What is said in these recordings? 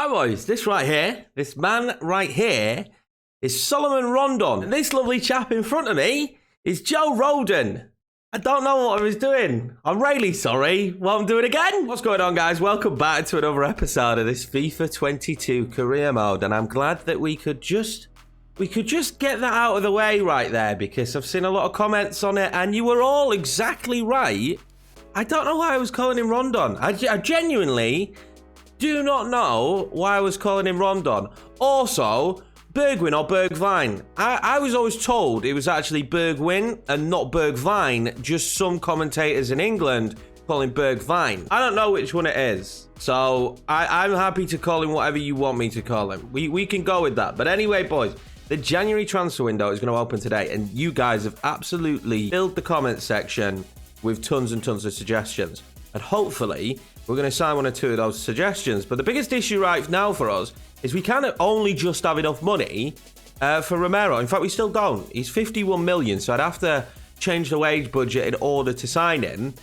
Hi boys, this right here, this man right here is Solomon Rondon. And this lovely chap in front of me is Joe Roden. I don't know what I was doing. I'm really sorry. Well, I'm doing again. What's going on, guys? Welcome back to another episode of this FIFA 22 career mode. And I'm glad that we could just get that out of the way right there, because I've seen a lot of comments on it and you were all exactly right. I don't know why I was calling him Rondon. I genuinely do not know why I was calling him Rondon. Also, Bergwijn or Bergwijn. I was always told it was actually Bergwijn and not Bergwijn. Just some commentators in England call him Bergwijn. I don't know which one it is. So I'm happy to call him whatever you want me to call him. We can go with that. But anyway, boys, the January transfer window is going to open today. And you guys have absolutely filled the comment section with tons and tons of suggestions. And hopefully we're going to sign one or two of those suggestions. But the biggest issue right now for us is we kind of only just have enough money for Romero. In fact, we still don't. He's 51 million, so I'd have to change the wage budget in order to sign him.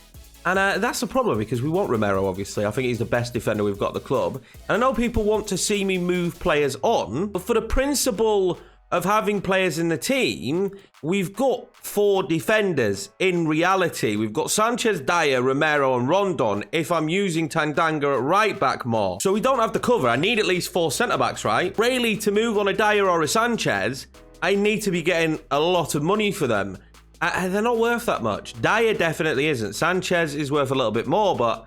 And that's the problem, because we want Romero, obviously. I think he's the best defender we've got at the club. And I know people want to see me move players on, but for the principle of having players in the team, we've got 4 defenders in reality. We've got Sanchez, Dyer, Romero and Rondon if I'm using Tanganga at right back more. So we don't have the cover. I need at least 4 centre-backs, right? Really, to move on a Dyer or a Sanchez, I need to be getting a lot of money for them. They're not worth that much. Dyer definitely isn't. Sanchez is worth a little bit more, but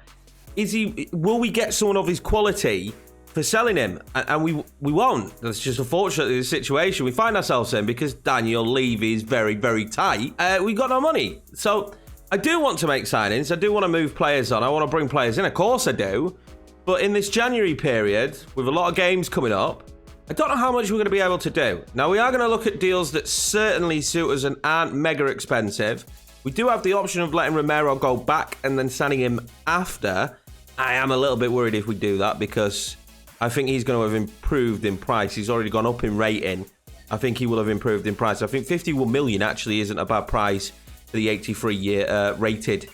will we get someone of his quality for selling him? And we won't. That's just unfortunately the situation we find ourselves in, because Daniel Levy is very, very tight. We've got no money. So I do want to make signings. I do want to move players on. I want to bring players in. Of course I do. But in this January period, with a lot of games coming up, I don't know how much we're going to be able to do. Now, we are going to look at deals that certainly suit us and aren't mega expensive. We do have the option of letting Romero go back and then signing him after. I am a little bit worried if we do that, because I think he's going to have improved in price. He's already gone up in rating. I think he will have improved in price. I think 51 million actually isn't a bad price for the 83 rated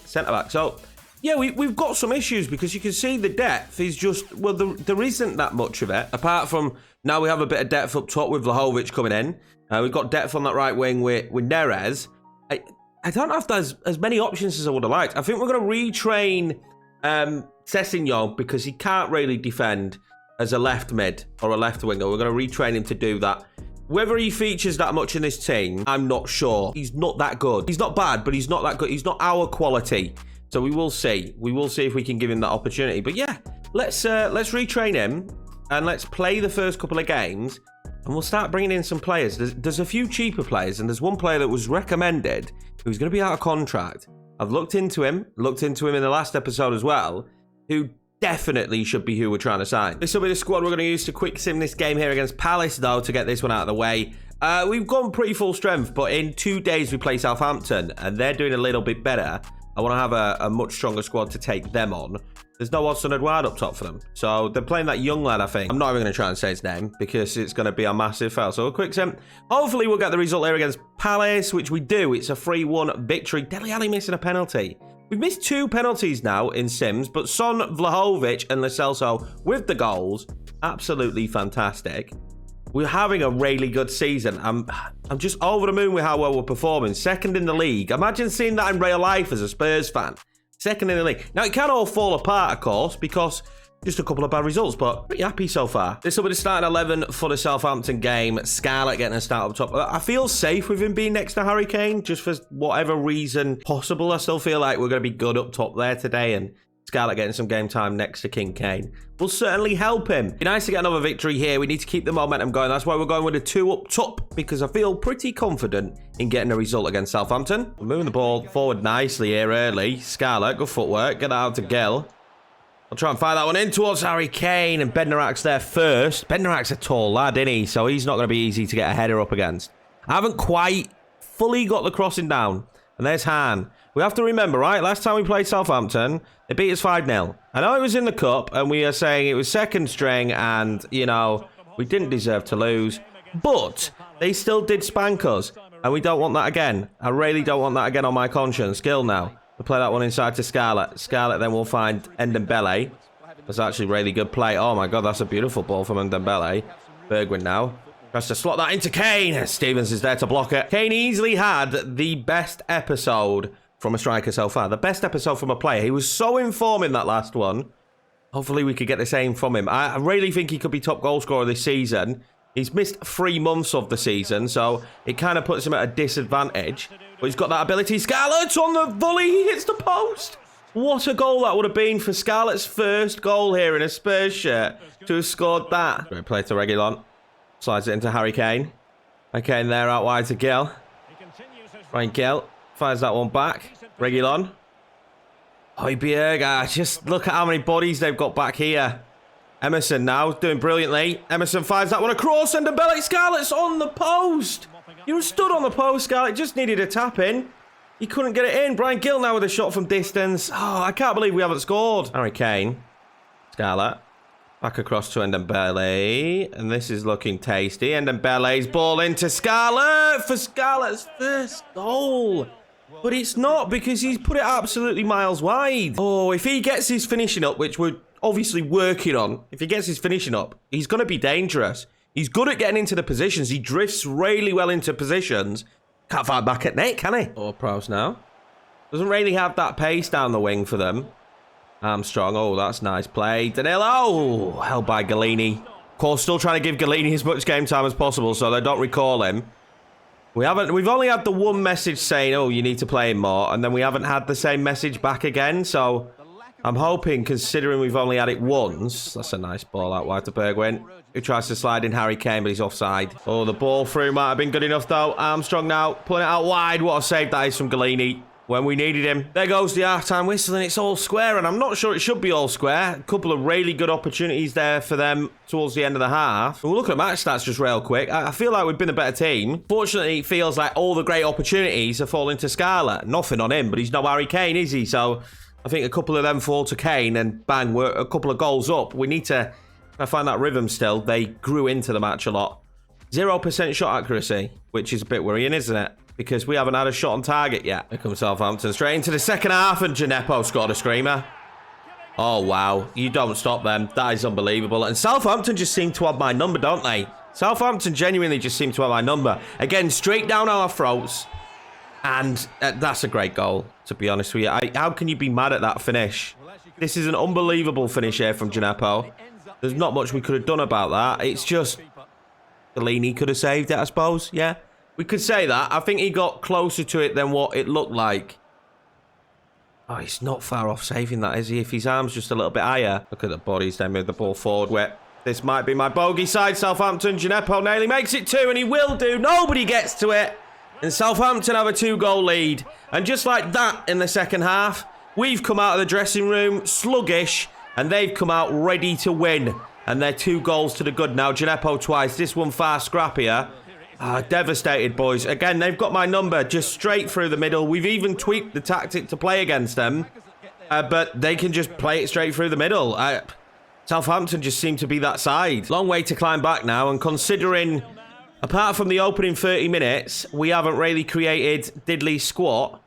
centre-back. So, yeah, we've got some issues, because you can see the depth is just, well, there isn't that much of it. Apart from now we have a bit of depth up top with Vlahovic coming in. We've got depth on that right wing with Neres. I don't have as many options as I would have liked. I think we're going to retrain Sessegnon, because he can't really defend as a left mid or a left winger. We're going to retrain him to do that. Whether he features that much in this team, I'm not sure. He's not that good. He's not bad, but he's not that good. He's not our quality. So we will see. We will see if we can give him that opportunity. But yeah, let's retrain him and let's play the first couple of games, and we'll start bringing in some players. There's a few cheaper players, and there's one player that was recommended who's going to be out of contract. I've looked into him in the last episode as well, who definitely should be who we're trying to sign. This will be the squad we're going to use to quick sim this game here against Palace, though, to get this one out of the way. We've gone pretty full strength, but in 2 days we play Southampton, and they're doing a little bit better. I want to have a much stronger squad to take them on. There's no Odsonne Edouard up top for them. So they're playing that young lad, I think. I'm not even going to try and say his name, because it's going to be a massive fail. So a quick sim. Hopefully we'll get the result here against Palace, which we do. It's a 3-1 victory. Dele Alli missing a penalty. We've missed 2 penalties now in sims, but Son, Vlahovic and Lo Celso with the goals. Absolutely fantastic. We're having a really good season. I'm just over the moon with how well we're performing. 2nd in the league. Imagine seeing that in real life as a Spurs fan. 2nd in the league. Now, it can all fall apart, of course, because just a couple of bad results, but pretty happy so far. This will be the starting 11 for the Southampton game. Scarlett getting a start up top. I feel safe with him being next to Harry Kane, just for whatever reason possible. I still feel like we're going to be good up top there today, and Scarlett getting some game time next to King Kane will certainly help him. Be nice to get another victory here. We need to keep the momentum going. That's why we're going with a 2 up top, because I feel pretty confident in getting a result against Southampton. We're moving the ball forward nicely here early. Scarlett, good footwork. Get that out to Gill. I'll try and fire that one in towards Harry Kane, and Bednarak's there first. Bednarak's a tall lad, isn't he? So he's not going to be easy to get a header up against. I haven't quite fully got the crossing down. And there's Han. We have to remember, right? Last time we played Southampton, they beat us 5-0. I know it was in the cup, and we are saying it was second string, and, you know, we didn't deserve to lose. But they still did spank us, and we don't want that again. I really don't want that again on my conscience. Gill now. We'll play that one inside to Scarlett. Scarlett then will find Ndombele. That's actually really good play. Oh my god, that's a beautiful ball from Ndombele. Bergwijn now. Tries to slot that into Kane. Stevens is there to block it. Kane easily had the best episode from a striker so far. The best episode from a player. He was so in form in that last one. Hopefully we could get the same from him. I really think he could be top goal scorer this season. He's missed 3 months of the season, so it kind of puts him at a disadvantage. But he's got that ability. Scarlett's on the volley. He hits the post. What a goal that would have been for Scarlett's first goal here in a Spurs shirt to have scored that. Great play to Reguilon. Slides it into Harry Kane. Okay, and there out wide to Gill. Ryan Gill fires that one back. Reguilon. Højbjerg. Just look at how many bodies they've got back here. Emerson now doing brilliantly. Emerson fires that one across and Ndombele. Scarlett's on the post. He was stood on the post, Scarlett. Just needed a tap in. He couldn't get it in. Brian Gill now with a shot from distance. Oh, I can't believe we haven't scored. Harry Kane. Scarlett. Back across to Ndombele. And this is looking tasty. Ndombele's ball into Scarlett for Scarlett's first goal. But it's not because he's put it absolutely miles wide. Oh, if he gets his finishing up, which we're obviously working on, if he gets his finishing up, he's going to be dangerous. He's good at getting into the positions. He drifts really well into positions. Can't fight back at net, can he? Oh, Prowse now. Doesn't really have that pace down the wing for them. Armstrong. Oh, that's nice play. Danilo. Held by Galini. Of course, still trying to give Galini as much game time as possible so they don't recall him. We've only had the one message saying, oh, you need to play him more. And then we haven't had the same message back again. So I'm hoping, considering we've only had it once. That's a nice ball out wide to Bergwijn, who tries to slide in Harry Kane, but he's offside. Oh, the ball through might have been good enough, though. Armstrong now pulling it out wide. What a save that is from Galini when we needed him. There goes the half-time whistle, and it's all square, and I'm not sure it should be all square. A couple of really good opportunities there for them towards the end of the half. We'll look at match stats just real quick. I feel like we've been a better team. Fortunately, it feels like all the great opportunities are falling to Scarlett. Nothing on him, but he's no Harry Kane, is he? So I think a couple of them fall to Kane, and bang, we're a couple of goals up. We need to find that rhythm still. They grew into the match a lot. 0% shot accuracy, which is a bit worrying, isn't it? Because we haven't had a shot on target yet. Here comes Southampton straight into the second half, and Djenepo scored a screamer. Oh, wow. You don't stop them. That is unbelievable. And Southampton just seem to have my number, don't they? Southampton genuinely just seem to have my number. Again, straight down our throats. And that's a great goal, to be honest with you. How can you be mad at that finish? This is an unbelievable finish here from Djenepo. There's not much we could have done about that. It's just Galini could have saved it, I suppose. Yeah, we could say that. I think he got closer to it than what it looked like. Oh, he's not far off saving that, is he? If his arm's just a little bit higher. Look at the bodies they move the ball forward with. This might be my bogey side. Southampton. Djenepo nearly makes it 2, and he will do. Nobody gets to it. And Southampton have a 2-goal lead. And just like that in the second half, we've come out of the dressing room sluggish, and they've come out ready to win. And they're 2 goals to the good now. Djenepo twice. This one far scrappier. Devastated, boys. Again, they've got my number just straight through the middle. We've even tweaked the tactic to play against them. But they can just play it straight through the middle. Southampton just seem to be that side. Long way to climb back now. And considering, apart from the opening 30 minutes, we haven't really created diddly squat.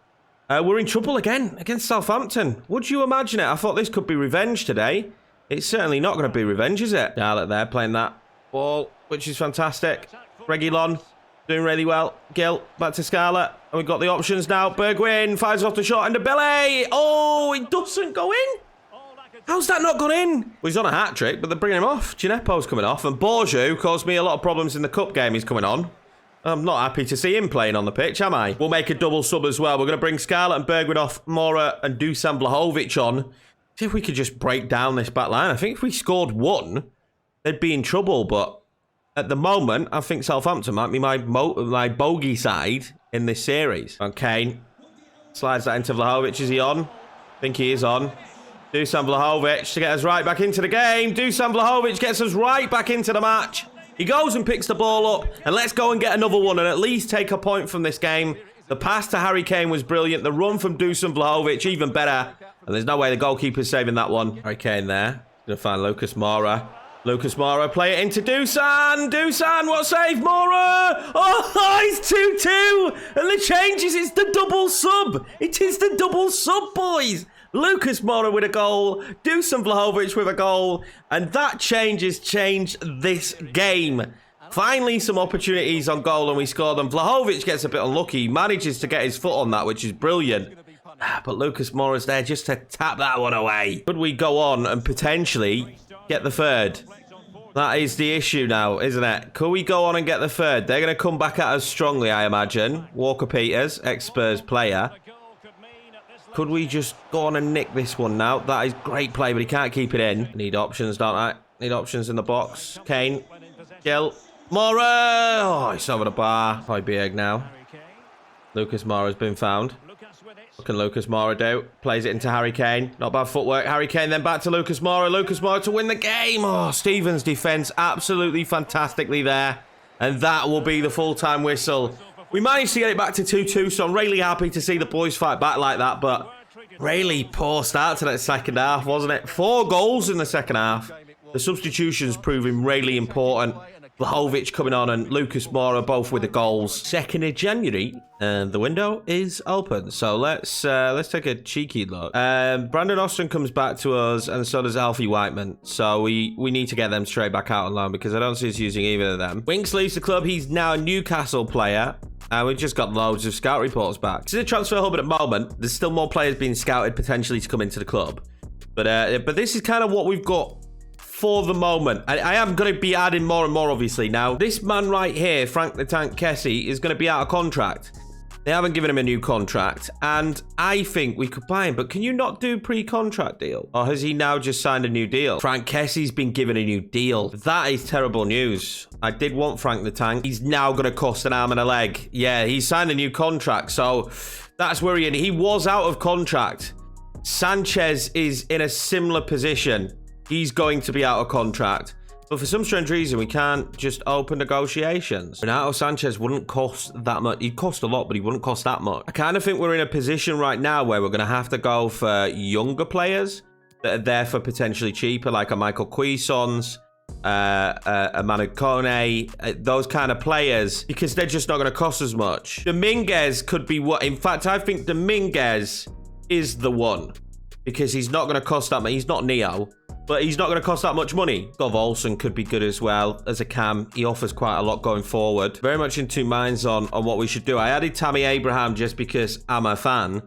We're in trouble again against Southampton. Would you imagine it? I thought this could be revenge today. It's certainly not going to be revenge, is it? Charlotte there playing that ball, which is fantastic. Reguilon doing really well. Gill back to Scarlett. And we've got the options now. Bergwijn fires off the shot. And Ndombele. Oh, it doesn't go in. How's that not gone in? Well, he's on a hat-trick, but they're bringing him off. Djenepo's coming off. And Borju caused me a lot of problems in the cup game he's coming on. I'm not happy to see him playing on the pitch, am I? We'll make a double sub as well. We're going to bring Scarlett and Bergwijn off. Mora and Dusan Vlahovic on. See if we could just break down this back line. I think if we scored 1, they'd be in trouble. But at the moment, I think Southampton might be my bogey side in this series. And Kane slides that into Vlahovic. Is he on? I think he is on. Dusan Vlahovic to get us right back into the game. Dusan Vlahovic gets us right back into the match. He goes and picks the ball up. And let's go and get another one and at least take a point from this game. The pass to Harry Kane was brilliant. The run from Dusan Vlahovic, even better. And there's no way the goalkeeper's saving that one. Harry Kane there. Going to find Lucas Moura. Lucas Moura, play it into Dusan. Dusan, what save? Moura! Oh, it's 2-2. And the changes, it's the double sub. It is the double sub, boys. Lucas Moura with a goal. Dusan Vlahovic with a goal. And that changed this game. Finally, some opportunities on goal, and we scored them. Vlahovic gets a bit unlucky. He manages to get his foot on that, which is brilliant. But Lucas Moura's there just to tap that one away. Could we go on and potentially get the third? That is the issue now, isn't it? Could we go on and get the third? They're going to come back at us strongly, I imagine. Walker Peters, ex-Spurs player. Could we just go on and nick this one now? That is great play, but he can't keep it in. Need options, don't I? Need options in the box. Kane. Gil. Moura! Oh, it's over the bar. Højbjerg now. Lucas Moura's been found. What can Lucas Moura do? Plays it into Harry Kane. Not bad footwork. Harry Kane then back to Lucas Moura. Lucas Moura to win the game. Oh, Stevens' defence absolutely fantastically there. And that will be the full-time whistle. We managed to get it back to 2-2, so I'm really happy to see the boys fight back like that. But really poor start to that second half, wasn't it? 4 goals in the second half. The substitutions proving really important. Vlahovic coming on and Lucas Moura both with the goals. 2nd of January, and the window is open. So let's take a cheeky look. Brandon Austin comes back to us, and so does Alfie Whiteman. So we need to get them straight back out on loan because I don't see us using either of them. Winks leaves the club. He's now a Newcastle player. And we've just got loads of scout reports back. It's in a transfer hub at the moment. There's still more players being scouted potentially to come into the club. But this is kind of what we've got for the moment. I am going to be adding more and more, obviously. Now, this man right here, Frank the Tank Kessie, is going to be out of contract. They haven't given him a new contract, and I think we could buy him. But can you not do pre-contract deal? Or has he now just signed a new deal? Frank Kessie's been given a new deal. That is terrible news. I did want Frank the Tank. He's now going to cost an arm and a leg. Yeah, he signed a new contract, so that's worrying. He was out of contract. Sanchez is in a similar position. He's going to be out of contract. But for some strange reason, we can't just open negotiations. Renato Sanchez wouldn't cost that much. He'd cost a lot, but he wouldn't cost that much. I kind of think we're in a position right now where we're going to have to go for younger players that are there for potentially cheaper, like a Michael Cuisons, a Manu Kone, those kind of players, because they're just not going to cost as much. Dominguez could be what... In fact, I think Dominguez is the one, because he's not going to cost that much. He's not Neo. But he's not going to cost that much money. Gov Olsen could be good as well as a cam. He offers quite a lot going forward. Very much in two minds on what we should do. I added Tammy Abraham just because I'm a fan.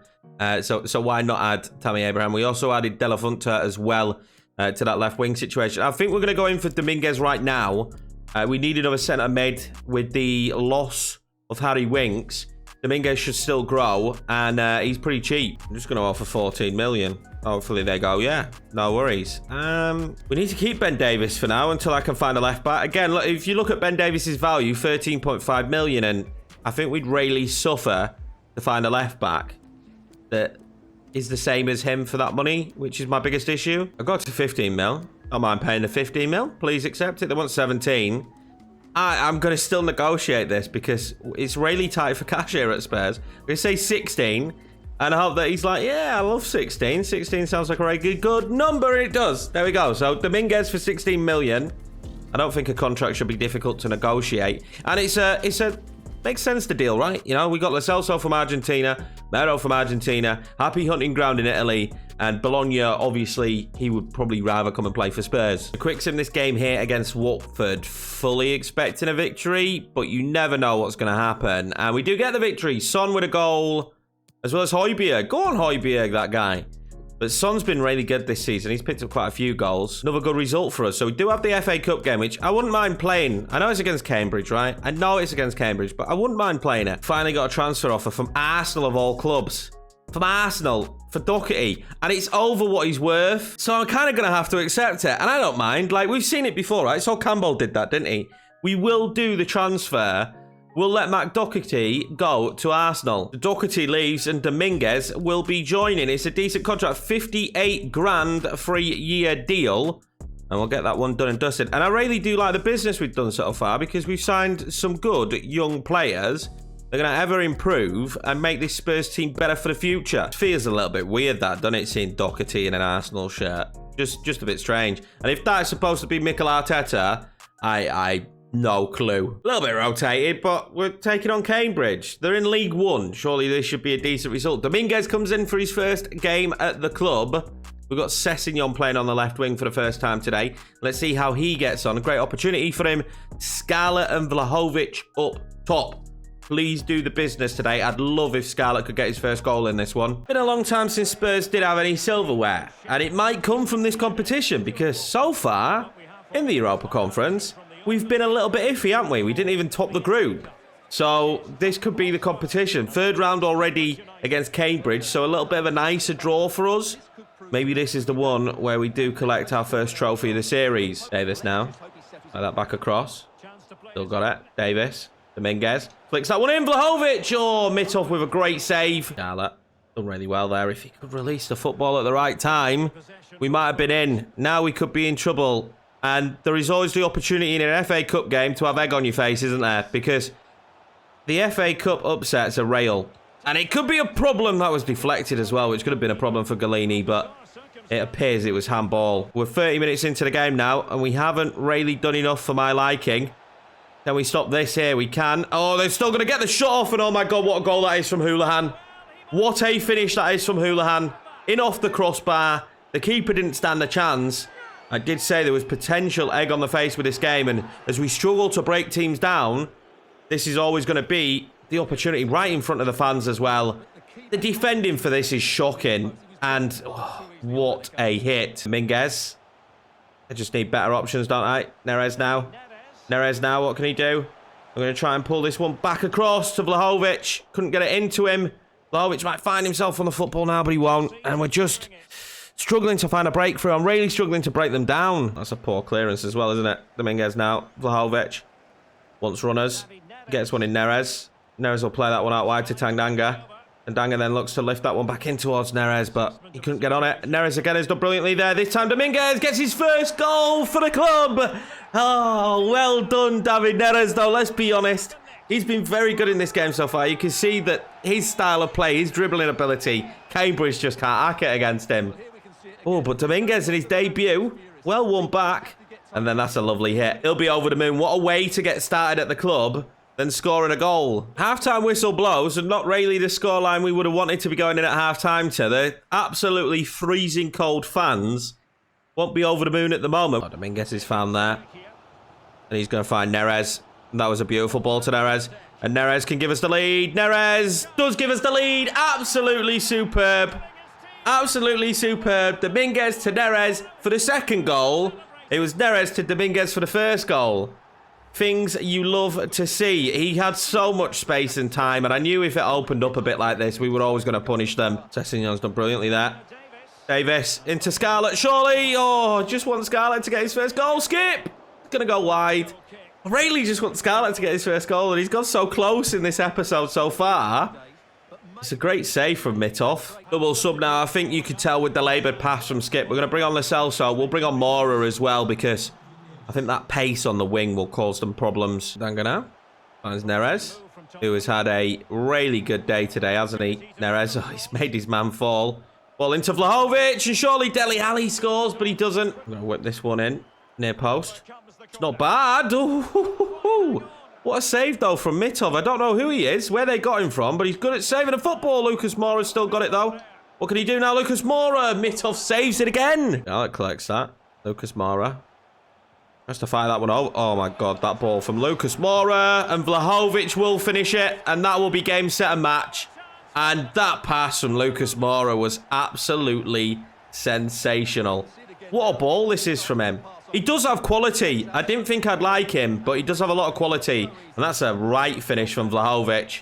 So why not add Tammy Abraham? We also added De La Fuente as well to that left wing situation. I think we're going to go in for Dominguez right now. We need another centre mid with the loss of Harry Winks. Dominguez should still grow, and he's pretty cheap. I'm just going to offer 14 million. Hopefully they go, yeah, no worries. We need to keep Ben Davies for now until I can find a left back. Again, look, if you look at Ben Davies's value, 13.5 million, and I think we'd really suffer to find a left back that is the same as him for that money, which is my biggest issue. I got to 15 mil. Don't mind paying the 15 mil. Please accept it. They want 17. I'm going to still negotiate this because it's really tight for cash here at Spurs. I'm going to say 16. And I hope that he's like, yeah, I love 16. 16 sounds like a very good number. It does. There we go. So Dominguez for 16 million. I don't think a contract should be difficult to negotiate. And it's a makes sense, the deal, right? You know, we got Lo Celso from Argentina, Mero from Argentina, happy hunting ground in Italy, and Bologna, obviously, he would probably rather come and play for Spurs. A quick sim this game here against Watford, fully expecting a victory, but you never know what's going to happen. And we do get the victory. Son with a goal, as well as Højbjerg. Go on, Højbjerg, that guy. But Son's been really good this season. He's picked up quite a few goals. Another good result for us. So we do have the FA Cup game, which I wouldn't mind playing. I know it's against Cambridge, right? I know it's against Cambridge, but I wouldn't mind playing it. Finally got a transfer offer from Arsenal of all clubs. From Arsenal for Doherty. And it's over what he's worth. So I'm kind of going to have to accept it. And I don't mind. Like, we've seen it before, right? So Campbell did that, didn't he? We will do the transfer. We'll let Mac Doherty go to Arsenal. Doherty leaves and Dominguez will be joining. It's a decent contract. 58 grand, 3-year deal. And we'll get that one done and dusted. And I really do like the business we've done so far because we've signed some good young players. They're going to ever improve and make this Spurs team better for the future. It feels a little bit weird, that, doesn't it, seeing Doherty in an Arsenal shirt? Just a bit strange. And if that's supposed to be Mikel Arteta, I No clue. A little bit rotated, but we're taking on Cambridge. They're in League One. Surely this should be a decent result. Dominguez comes in for his first game at the club. We've got Sessegnon playing on the left wing for the first time today. Let's see how he gets on. A great opportunity for him. Scarlett and Vlahovic up top. Please do the business today. I'd love if Scarlett could get his first goal in this one. Been a long time since Spurs did have any silverware. And it might come from this competition because so far, in the Europa Conference, we've been a little bit iffy, haven't we? We didn't even top the group. So this could be the competition. Third round already against Cambridge. So a little bit of a nicer draw for us. Maybe this is the one where we do collect our first trophy of the series. Davis now. Like that back across. Still got it. Davis. Dominguez. Flicks that one in. Vlahovic. Oh, Mitov with a great save. Scarlett done really well there. If he could release the football at the right time, we might have been in. Now we could be in trouble. And there is always the opportunity in an FA Cup game to have egg on your face, isn't there? Because the FA Cup upsets are real. And it could be a problem that was deflected as well, which could have been a problem for Galini, but it appears it was handball. We're 30 minutes into the game now, and we haven't really done enough for my liking. Can we stop this here? We can. Oh, they're still going to get the shot off, and oh my God, what a goal that is from Houlihan. What a finish that is from Houlihan. In off the crossbar. The keeper didn't stand a chance. I did say there was potential egg on the face with this game, and as we struggle to break teams down, this is always going to be the opportunity right in front of the fans as well. The defending for this is shocking, and oh, what a hit. Dominguez. I just need better options, don't I? Neres now. Neres now, what can he do? I'm going to try and pull this one back across to Vlahovic. Couldn't get it into him. Vlahovic might find himself on the football now, but he won't. And we're just struggling to find a breakthrough. I'm really struggling to break them down. That's a poor clearance as well, isn't it? Dominguez now. Vlahovic wants runners. Gets one in Neres. Neres will play that one out wide to Tanganga. And Tanganga then looks to lift that one back in towards Neres, but he couldn't get on it. Neres again has done brilliantly there. This time Dominguez gets his first goal for the club. Oh, well done, David Neres, though. Let's be honest. He's been very good in this game so far. You can see that his style of play, his dribbling ability, Cambridge just can't hack it against him. Oh, but Dominguez in his debut, well won back. And then that's a lovely hit. He'll be over the moon. What a way to get started at the club than scoring a goal. Half-time whistle blows, and not really the scoreline we would have wanted to be going in at half-time to. The absolutely freezing cold fans won't be over the moon at the moment. Oh, Dominguez is found there. And he's going to find Neres. And that was a beautiful ball to Neres. And Neres can give us the lead. Neres does give us the lead. Absolutely superb. Absolutely superb. Dominguez to Neres for the second goal. It was Neres to Dominguez for the first goal. Things you love to see. He had so much space and time, and I knew if it opened up a bit like this, we were always going to punish them. Sessegnon's done brilliantly there. Davis into Scarlett, surely. Oh, just want Scarlett to get his first goal. Skip. It's going to go wide. I really just want Scarlett to get his first goal, and he's got so close in this episode so far. It's a great save from Mitov. Double sub now. I think you could tell with the laboured pass from Skip. We're going to bring on Lo Celso. We'll bring on Mora as well, because I think that pace on the wing will cause them problems. Dangana finds Neres, who has had a really good day today, hasn't he? Neres, oh, he's made his man fall. Ball into Vlahovic, and surely Dele Alli scores, but he doesn't. I'm going to whip this one in. Near post. It's not bad. Ooh, what a save, though, from Mitov. I don't know who he is, where they got him from, but he's good at saving the football. Lucas Moura's still got it, though. What can he do now, Lucas Moura? Mitov saves it again. Alec collects that. Lucas Moura. Has to fire that one over. Oh my God, that ball from Lucas Moura, and Vlahovic will finish it, and that will be game, set, and match. And that pass from Lucas Moura was absolutely sensational. What a ball this is from him. He does have quality. I didn't think I'd like him, but he does have a lot of quality. And that's a right finish from Vlahovic.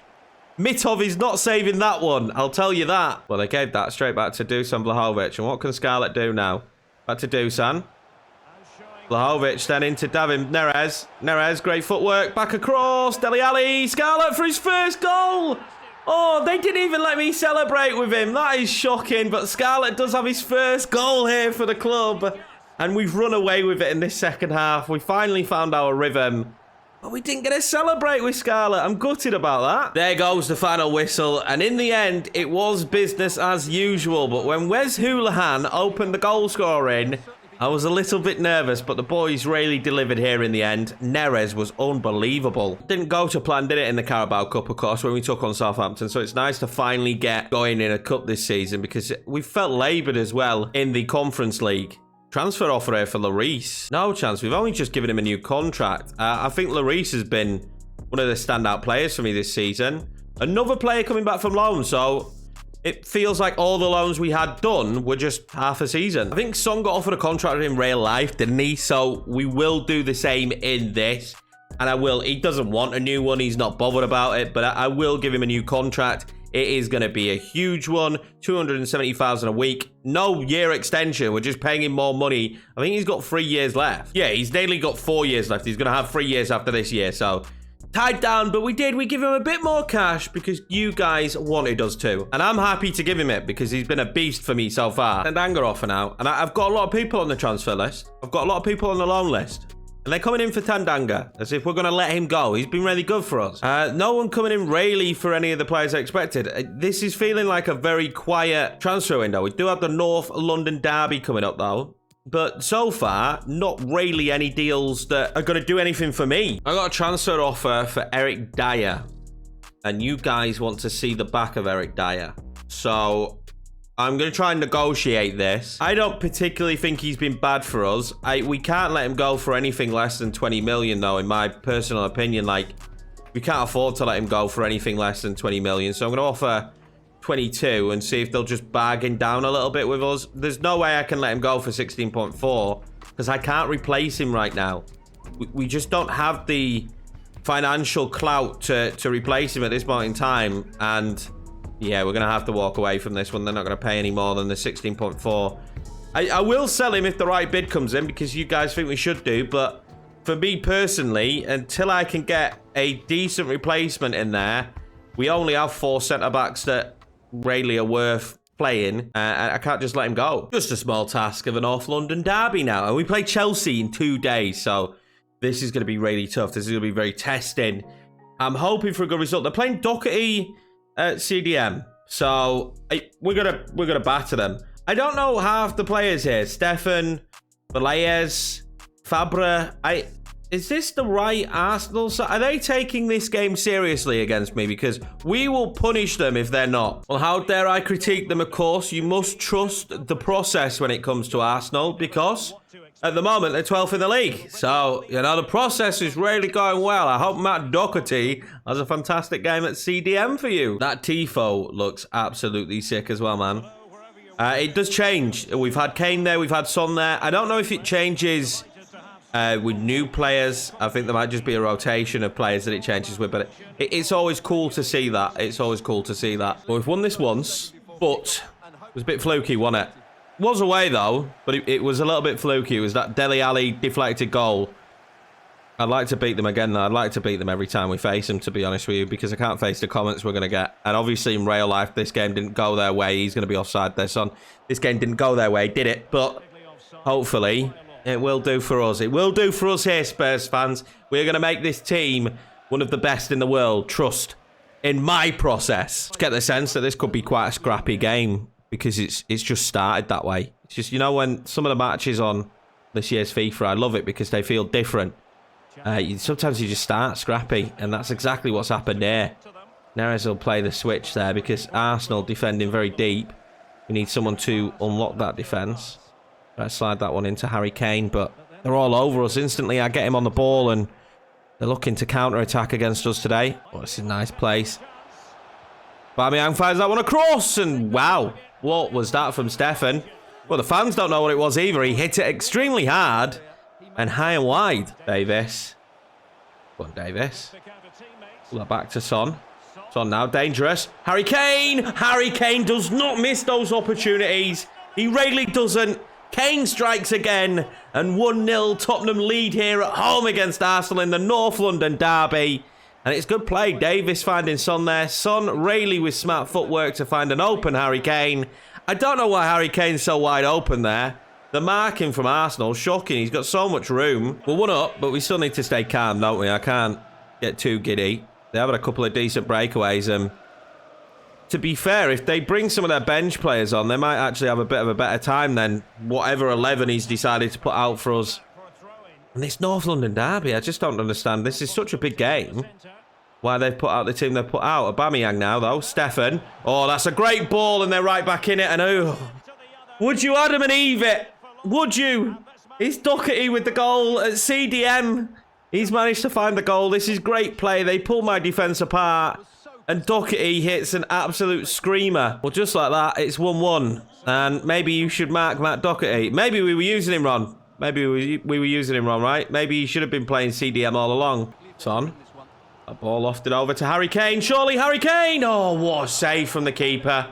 Mitov is not saving that one, I'll tell you that. Well, they gave that straight back to Dusan Vlahovic. And what can Scarlett do now? Back to Dusan. Vlahovic then into David Neres. Neres, great footwork. Back across. Dele Alli. Scarlett for his first goal. Oh, they didn't even let me celebrate with him. That is shocking. But Scarlett does have his first goal here for the club. And we've run away with it in this second half. We finally found our rhythm. But we didn't get to celebrate with Scarlett. I'm gutted about that. There goes the final whistle. And in the end, it was business as usual. But when Wes Houlihan opened the goal scoring, I was a little bit nervous, but the boys really delivered here in the end. Neres was unbelievable. Didn't go to plan, did it, in the Carabao Cup, of course, when we took on Southampton. So it's nice to finally get going in a cup this season because we felt laboured as well in the Conference League. Transfer offer here for Lloris. No chance. We've only just given him a new contract. I think Lloris has been one of the standout players for me this season. Another player coming back from loan, so it feels like all the loans we had done were just half a season. I think Son got offered a contract in real life, didn't he? So we will do the same in this. And I will. He doesn't want a new one. He's not bothered about it. But I will give him a new contract. It is going to be a huge one. 270,000 a week. No year extension. We're just paying him more money. I think he's got 3 years left. Yeah, he's nearly got 4 years left. He's going to have 3 years after this year. So tied down, but we give him a bit more cash because you guys wanted us to. And I'm happy to give him it because he's been a beast for me so far. And Anger offer now. And I've got a lot of people on the transfer list. I've got a lot of people on the loan list. And they're coming in for Tandanga, as if we're going to let him go. He's been really good for us. No one coming in really for any of the players I expected. This is feeling like a very quiet transfer window. We do have the North London derby coming up, though. But so far, not really any deals that are going to do anything for me. I got a transfer offer for Eric Dyer. And you guys want to see the back of Eric Dyer. So I'm going to try and negotiate this. I don't particularly think he's been bad for us. We can't let him go for anything less than 20 million, though, in my personal opinion. Like, we can't afford to let him go for anything less than 20 million. So I'm going to offer 22 and see if they'll just bargain down a little bit with us. There's no way I can let him go for 16.4 because I can't replace him right now. We just don't have the financial clout to replace him at this point in time. And yeah, we're going to have to walk away from this one. They're not going to pay any more than the 16.4. I will sell him if the right bid comes in because you guys think we should do. But for me personally, until I can get a decent replacement in there, we only have 4 centre-backs that really are worth playing. I can't just let him go. Just a small task of a North London derby now. And we play Chelsea in 2 days. So this is going to be really tough. This is going to be very testing. I'm hoping for a good result. They're playing Doherty at CDM. So we're gonna batter them. I don't know half the players here. Stefan, Velez, Fabra. Is this the right Arsenal? So are they taking this game seriously against me? Because we will punish them if they're not. Well, how dare I critique them, of course. You must trust the process when it comes to Arsenal because at the moment they're 12th in the league. So, you know, the process is really going well. I hope Matt Doherty has a fantastic game at CDM for you. That Tifo looks absolutely sick as well, man. It does change. We've had Kane there. We've had Son there. I don't know if it changes with new players. I think there might just be a rotation of players that it changes with, but it's always cool to see that. It's always cool to see that. Well, we've won this once, but it was a bit fluky, wasn't it? It was away, though, but it was a little bit fluky. It was that Dele Alli deflected goal. I'd like to beat them again, though. I'd like to beat them every time we face them, to be honest with you, because I can't face the comments we're going to get. And obviously, in real life, this game didn't go their way. He's going to be offside there, son. This game didn't go their way, did it? But hopefully it will do for us. It will do for us here, Spurs fans. We're going to make this team one of the best in the world. Trust in my process. Just get the sense that this could be quite a scrappy game because it's just started that way. It's just, you know, when some of the matches on this year's FIFA, I love it because they feel different. Sometimes you just start scrappy, and that's exactly what's happened here. Neres will play the switch there because Arsenal defending very deep. We need someone to unlock that defence. Let's slide that one into Harry Kane, but they're all over us instantly. I get him on the ball, and they're looking to counter-attack against us today. Oh, this is a nice place. Aubameyang fires that one across, and wow, what was that from Stefan? Well, the fans don't know what it was either. He hit it extremely hard and high and wide. Davis. Go on, Davis. Pull that back to Son. Son now, dangerous. Harry Kane! Harry Kane does not miss those opportunities. He really doesn't. Kane strikes again, and 1-0 Tottenham lead here at home against Arsenal in the North London derby. And it's good play. Davis finding Son there. Son really with smart footwork to find an open Harry Kane. I don't know why Harry Kane's so wide open there. The marking from Arsenal, shocking. He's got so much room. We're 1-up, but we still need to stay calm, don't we? I can't get too giddy. They have had a couple of decent breakaways. to be fair, if they bring some of their bench players on, they might actually have a bit of a better time than whatever 11 he's decided to put out for us. And this North London derby, I just don't understand. This is such a big game. Why they've put out the team they've put out. Aubameyang now, though. Stefan. Oh, that's a great ball, and they're right back in it. And oh, would you Adam and Eve it? Would you? It's Doherty with the goal at CDM. He's managed to find the goal. This is great play. They pull my defence apart. And Doherty hits an absolute screamer. Well, just like that, it's 1-1. And maybe you should mark Matt Doherty. Maybe we were using him wrong. Maybe we were using him wrong, right? Maybe he should have been playing CDM all along. Son. A ball lofted over to Harry Kane. Surely Harry Kane. Oh, what a save from the keeper.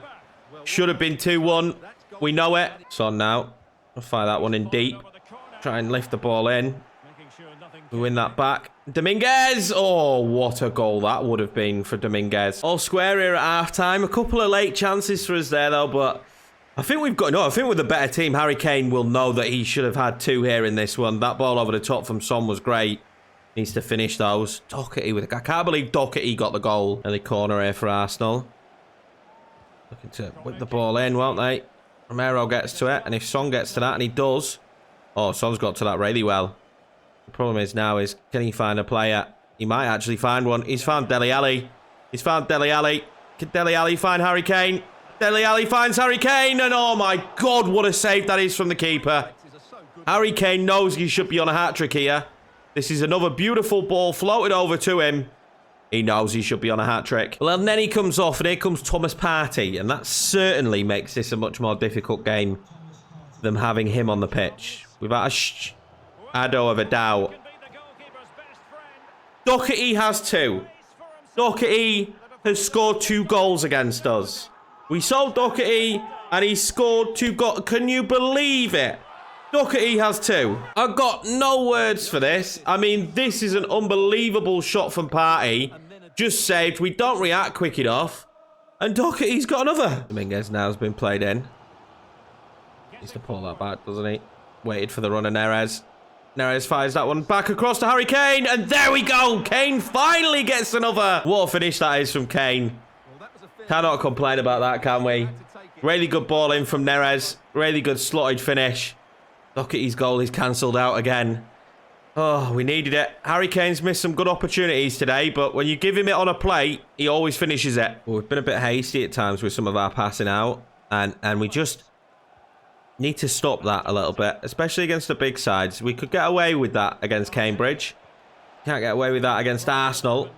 Should have been 2-1. We know it. Son now. I'll fire that one in deep. Try and lift the ball in. We win that back. Dominguez. Oh, what a goal that would have been for Dominguez. All square here at half-time. A couple of late chances for us there, though, but I think we've got... No, I think with a better team, Harry Kane will know that he should have had 2 here in this one. That ball over the top from Son was great. Needs to finish those. Doherty with... I can't believe Doherty got the goal. Early corner here for Arsenal. Looking to whip the ball in, won't they? Romero gets to it, and if Son gets to that, and he does... Oh, Son's got to that really well. The problem is now is, can he find a player? He might actually find one. He's found Dele Alli. He's found Dele Alli. Can Dele Alli find Harry Kane? Dele Alli finds Harry Kane, and oh my God, what a save that is from the keeper. Harry Kane knows he should be on a hat-trick here. This is another beautiful ball floated over to him. He knows he should be on a hat-trick. Well, and then he comes off, and here comes Thomas Partey, and that certainly makes this a much more difficult game than having him on the pitch. Without a shadow of a doubt. Doherty has 2. Doherty has scored 2 goals against us. We sold Doherty, and he scored 2 goals. Can you believe it? Doherty has 2. I've got no words for this. I mean, this is an unbelievable shot from Partey. Just saved. We don't react quick enough. And Doherty's got another. Dominguez now has been played in. Needs to pull that back, doesn't he? Waited for the run of Neres. Neres fires that one back across to Harry Kane. And there we go. Kane finally gets another. What a finish that is from Kane. Cannot complain about that, can we? Really good ball in from Neres. Really good slotted finish. Doherty's goal is cancelled out again. Oh, we needed it. Harry Kane's missed some good opportunities today, but when you give him it on a plate, he always finishes it. Well, we've been a bit hasty at times with some of our passing out, and we just need to stop that a little bit, especially against the big sides. We could get away with that against Cambridge. Can't get away with that against Arsenal.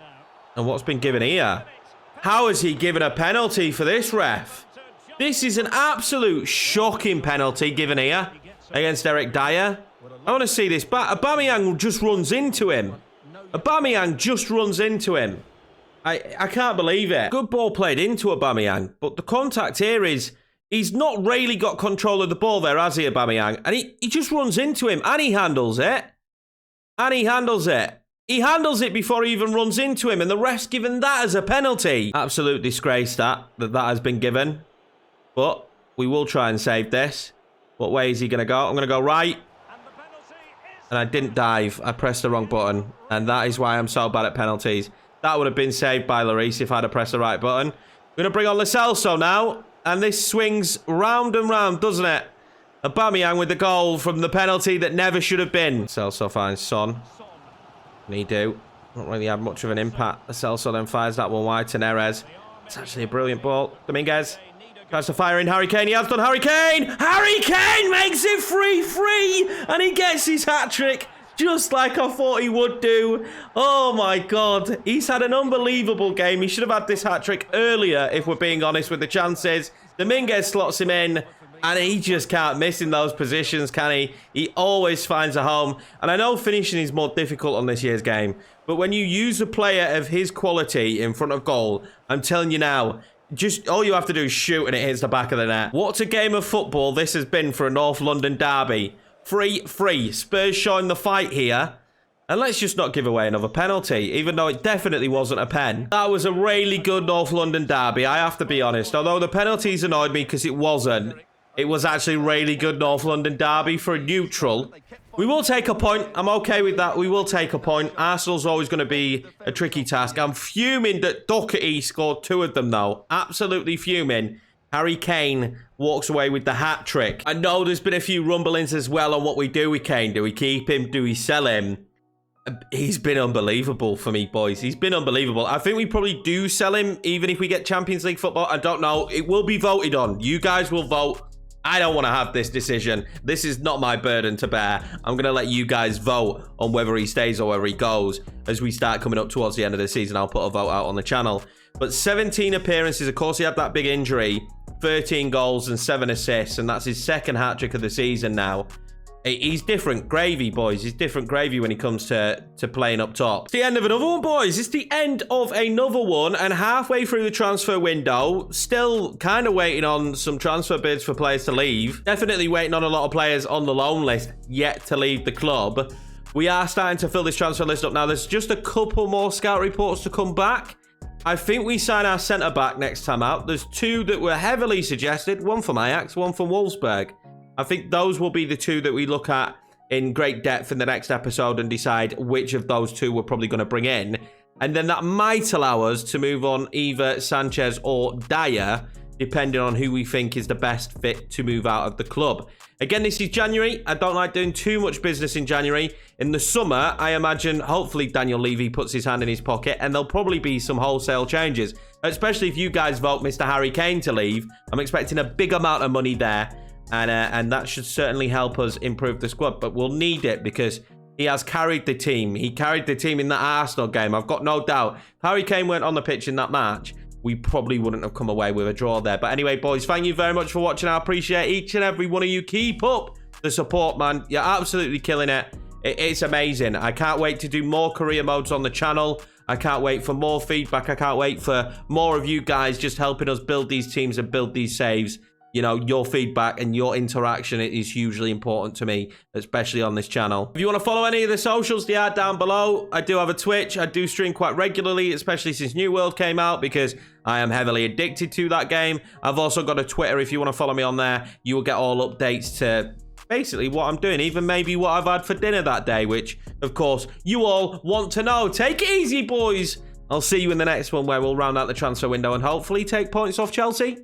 And what's been given here? How has he given a penalty for this ref? This is an absolute shocking penalty given here against Eric Dyer. I want to see this back. Aubameyang just runs into him. Aubameyang just runs into him. I can't believe it. Good ball played into Aubameyang, but the contact here is he's not really got control of the ball there, has he, Aubameyang? And he just runs into him, and he handles it. And he handles it. He handles it before he even runs into him, and the ref's given that as a penalty. Absolute disgrace that has been given. But we will try and save this. What way is he going to go? I'm going to go right. And I didn't dive. I pressed the wrong button. And that is why I'm so bad at penalties. That would have been saved by Lloris if I'd have pressed the right button. We're going to bring on Lo Celso now. And this swings round and round, doesn't it? Aubameyang with the goal from the penalty that never should have been. Celso finds Son. And he do. Not really had much of an impact. Lo Celso then fires that one wide to Neres. It's actually a brilliant ball. Dominguez tries to fire in Harry Kane. He has done Harry Kane. Harry Kane makes it 3-3. And he gets his hat-trick just like I thought he would do. Oh my God. He's had an unbelievable game. He should have had this hat-trick earlier, if we're being honest with the chances. Dominguez slots him in. And he just can't miss in those positions, can he? He always finds a home. And I know finishing is more difficult on this year's game. But when you use a player of his quality in front of goal, I'm telling you now, just all you have to do is shoot and it hits the back of the net. What a game of football this has been for a North London derby. 3-3. Spurs showing the fight here. And let's just not give away another penalty, even though it definitely wasn't a pen. That was a really good North London derby, I have to be honest. Although the penalties annoyed me because it wasn't. It was actually a really good North London derby for a neutral. We will take a point. I'm okay with that. We will take a point. Arsenal's always going to be a tricky task. I'm fuming that Doherty scored 2 of them, though. Absolutely fuming. Harry Kane walks away with the hat-trick. I know there's been a few rumblings as well on what we do with Kane. Do we keep him? Do we sell him? He's been unbelievable for me, boys. He's been unbelievable. I think we probably do sell him, even if we get Champions League football. I don't know. It will be voted on. You guys will vote. I don't want to have this decision. This is not my burden to bear. I'm going to let you guys vote on whether he stays or whether he goes. As we start coming up towards the end of the season, I'll put a vote out on the channel. But 17 appearances. Of course, he had that big injury. 13 goals and 7 assists. And that's his second hat-trick of the season now. He's different gravy, boys. He's different gravy when he comes to playing up top. It's the end of another one, boys. It's the end of another one. And halfway through the transfer window, still kind of waiting on some transfer bids for players to leave. Definitely waiting on a lot of players on the loan list yet to leave the club. We are starting to fill this transfer list up now. There's just a couple more scout reports to come back. I think we sign our centre-back next time out. There's 2 that were heavily suggested. One from Ajax, one from Wolfsburg. I think those will be the 2 that we look at in great depth in the next episode and decide which of those 2 we're probably going to bring in. And then that might allow us to move on either Sanchez or Dyer, depending on who we think is the best fit to move out of the club. Again, this is January. I don't like doing too much business in January. In the summer, I imagine, hopefully, Daniel Levy puts his hand in his pocket and there'll probably be some wholesale changes, especially if you guys vote Mr. Harry Kane to leave. I'm expecting a big amount of money there. And that should certainly help us improve the squad. But we'll need it because he has carried the team. He carried the team in that Arsenal game. I've got no doubt. If Harry Kane weren't on the pitch in that match, we probably wouldn't have come away with a draw there. But anyway, boys, thank you very much for watching. I appreciate each and every one of you. Keep up the support, man. You're absolutely killing it. It's amazing. I can't wait to do more career modes on the channel. I can't wait for more feedback. I can't wait for more of you guys just helping us build these teams and build these saves. You know, your feedback and your interaction is hugely important to me, especially on this channel. If you want to follow any of the socials, they are down below. I do have a Twitch. I do stream quite regularly, especially since New World came out, because I am heavily addicted to that game. I've also got a Twitter. If you want to follow me on there, you will get all updates to basically what I'm doing, even maybe what I've had for dinner that day, which, of course, you all want to know. Take it easy, boys. I'll see you in the next one where we'll round out the transfer window and hopefully take points off Chelsea.